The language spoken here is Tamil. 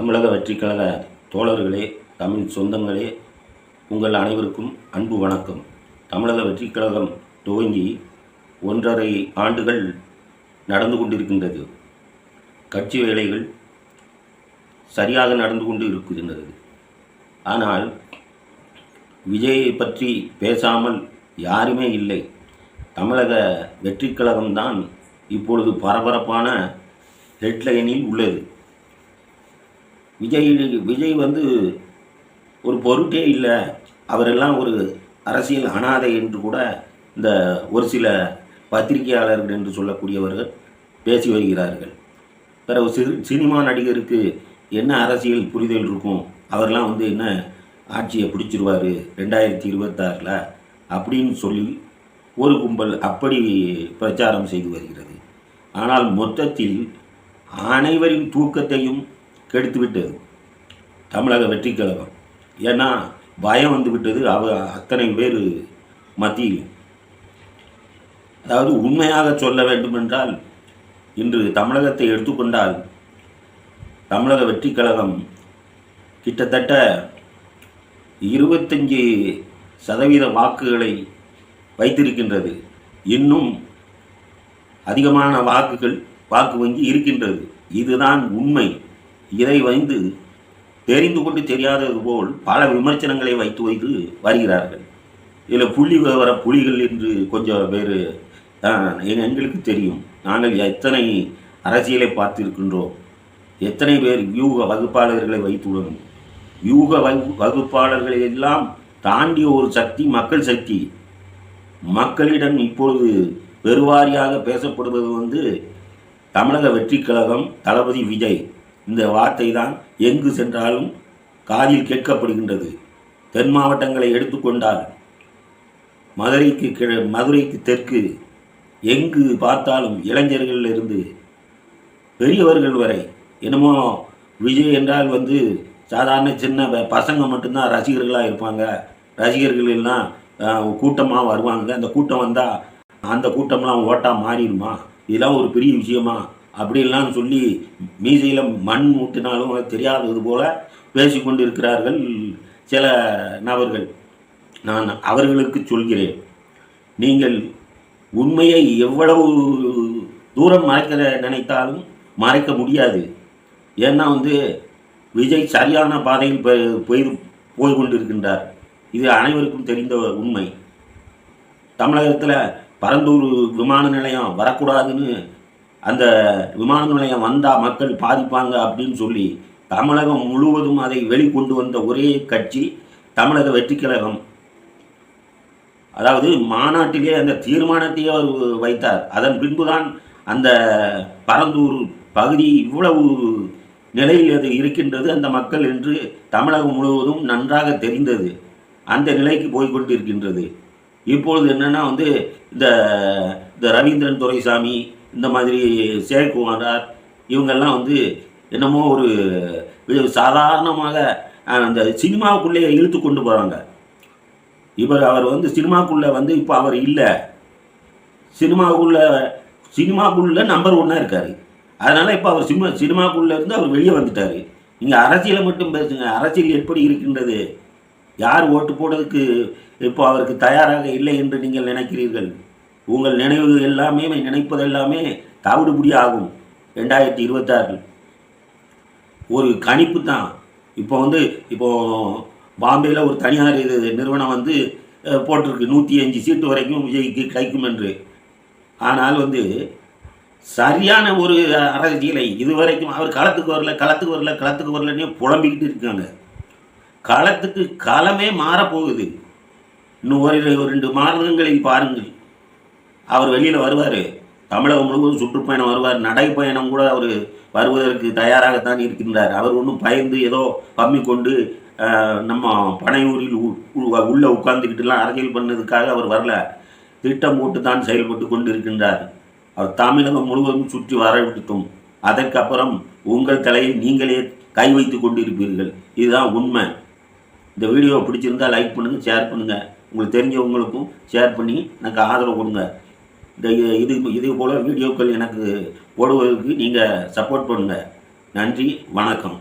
தமிழக வெற்றிக்கழக தோழர்களே, தமிழ் சொந்தங்களே, உங்கள் அனைவருக்கும் அன்பு வணக்கம். தமிழக வெற்றிக்கழகம் துவங்கி 1.5 ஆண்டுகள் நடந்து கொண்டிருக்கின்றது. கட்சி வேலைகள் சரியாக நடந்து கொண்டு இருக்கின்றது. ஆனால் விஜயை பற்றி பேசாமல் யாருமே இல்லை. தமிழக வெற்றிக்கழகம்தான் இப்பொழுது பரபரப்பான ஹெட்லைனில் உள்ளது. விஜய் ஒரு பொருட்டே இல்லை, அவரெல்லாம் ஒரு அரசியல் அனாதை என்று கூட இந்த ஒரு சில பத்திரிகையாளர்கள் என்று சொல்லக்கூடியவர்கள் பேசி வருகிறார்கள். பிறகு சினிமா நடிகருக்கு என்ன அரசியல் புரிதல் இருக்கும், அவரெல்லாம் என்ன ஆட்சியை பிடிச்சிருவார் 2026 அப்படின்னு சொல்லி ஒரு கும்பல் அப்படி பிரச்சாரம் செய்து வருகிறது. ஆனால் மொத்தத்தில் அனைவரின் தூக்கத்தையும் கெடுத்துவிட்டது தமிழக வெற்றிக்கழகம். ஏன்னா பயம் வந்துவிட்டது அத்தனை பேர் மத்தியில். அதாவது உண்மையாக சொல்ல வேண்டுமென்றால், இன்று தமிழகத்தை எடுத்துக்கொண்டால் தமிழக வெற்றிக்கழகம் கிட்டத்தட்ட 25% வாக்குகளை வைத்திருக்கின்றது. இன்னும் அதிகமான வாக்கு வங்கி இருக்கின்றது. இதுதான் உண்மை. இதை தெரிந்து கொண்டு தெரியாதது போல் பல விமர்சனங்களை வைத்து வருகிறார்கள். இதில் புலிகள் என்று கொஞ்சம் பேர் எங்களுக்கு தெரியும். நாங்கள் எத்தனை அரசியலை பார்த்திருக்கின்றோம், எத்தனை பேர் வியூக வகுப்பாளர்களை வைத்துள்ளோம். வியூக வகுப்பாளர்களை எல்லாம் தாண்டிய ஒரு சக்தி மக்கள் சக்தி. மக்களிடம் இப்பொழுது பெருவாரியாக பேசப்படுவது தமிழக வெற்றிக்கழகம், தளபதி விஜய். இந்த வார்த்தை தான் எங்கு சென்றாலும் காதில் கேட்கப்படுகின்றது. தென் மாவட்டங்களை எடுத்துக்கொண்டால் மதுரைக்கு தெற்கு எங்கு பார்த்தாலும் இளைஞர்களிலிருந்து பெரியவர்கள் வரை என்னமோ விஜய் என்றால் சாதாரண சின்ன பசங்க மட்டும்தான் ரசிகர்களாக இருப்பாங்க. ரசிகர்கள் எல்லாம் கூட்டமாக வருவாங்க. அந்த கூட்டம் வந்தால் அந்த கூட்டம்லாம் ஓட்டாக மாறிடுமா, இதெல்லாம் ஒரு பெரிய விஷயமா அப்படின்லாம் சொல்லி மீசையில் மண் ஊட்டினாலும் தெரியாதது போல பேசிக்கொண்டு இருக்கிறார்கள் சில நபர்கள். நான் அவர்களுக்கு சொல்கிறேன், நீங்கள் உண்மையை எவ்வளவு தூரம் மறைக்க நினைத்தாலும் மறைக்க முடியாது. ஏன்னா விஜய் சரியான பாதையில் போய் கொண்டிருக்கின்றார். இது அனைவருக்கும் தெரிந்த உண்மை. தமிழகத்தில் பரந்தூர் விமான நிலையம் வரக்கூடாதுன்னு, அந்த விமான நிலையம் வந்தால் மக்கள் பாதிப்பாங்க அப்படின்னு சொல்லி தமிழகம் முழுவதும் அதை வெளிக்கொண்டு வந்த ஒரே கட்சி தமிழக வெற்றிக்கழகம். அதாவது மாநாட்டிலே அந்த தீர்மானத்தையே அவர் வைத்தார். அதன் பின்புதான் அந்த பரந்தூர் பகுதி இவ்வளவு நிலையில் அது இருக்கின்றது அந்த மக்கள் என்று தமிழகம் முழுவதும் நன்றாக தெரிந்தது. அந்த நிலைக்கு போய்கொண்டிருக்கின்றது. இப்பொழுது என்னென்னா இந்த ரவீந்திரன் துரைசாமி, இந்த மாதிரி சேகுமாரார், இவங்கெல்லாம் என்னமோ ஒரு சாதாரணமாக அந்த சினிமாவுக்குள்ளே இழுத்து கொண்டு போகிறாங்க. அவர் சினிமாக்குள்ளே இப்போ அவர் இல்லை, சினிமாக்குள்ளே நம்பர் 1 இருக்கார். அதனால் இப்போ அவர் சினிமாக்குள்ளே இருந்து அவர் வெளியே வந்துட்டார். நீங்கள் அரசியலை மட்டும் பேசுங்க. அரசியல் எப்படி இருக்கின்றது, யார் ஓட்டு போடுறதுக்கு இப்போ அவருக்கு தயாராக இல்லை என்று நீங்கள் நினைக்கிறீர்கள்? உங்கள் நினைப்பதெல்லாமே தவிடுபடி ஆகும் 2026. ஒரு கணிப்பு தான். இப்போ பாம்பேயில் ஒரு தனியார் நிறுவனம் போட்டிருக்கு 105 சீட்டு வரைக்கும் விஜய்க்கு கிடைக்கும் என்று. ஆனால் சரியான ஒரு அரசியலை இதுவரைக்கும் அவர் களத்துக்கு வரலன்னே புலம்பிக்கிட்டு இருக்காங்க. களமே மாறப்போகுது. இன்னும் ஒரு 2 மாதங்களில் பாருங்கள், அவர் வெளியில் வருவார். தமிழகம் முழுவதும் சுற்றுப்பயணம் வருவார். நடைப்பயணம் கூட அவர் வருவதற்கு தயாராகத்தான் இருக்கின்றார். அவர் ஒன்றும் பயந்து ஏதோ கம்மி கொண்டு நம்ம பனையூரில் உள்ளே உட்கார்ந்துக்கிட்டுலாம் அரசியல் பண்ணதுக்காக அவர் வரல. திட்டம் போட்டு தான் செயல்பட்டு கொண்டு இருக்கின்றார். அவர் தமிழகம் முழுவதும் சுற்றி வரவிட்டுட்டும் அதற்கப்புறம் உங்கள் தலையை நீங்களே கை வைத்து கொண்டிருப்பீர்கள். இதுதான் உண்மை. இந்த வீடியோவை பிடிச்சிருந்தால் லைக் பண்ணுங்கள், ஷேர் பண்ணுங்கள். உங்களுக்கு தெரிஞ்சவங்களுக்கும் ஷேர் பண்ணி எனக்கு ஆதரவு கொடுங்க. இது போல் வீடியோக்கள் எனக்கு போடுவதற்கு நீங்கள் சப்போர்ட் பண்ணுங்கள். நன்றி, வணக்கம்.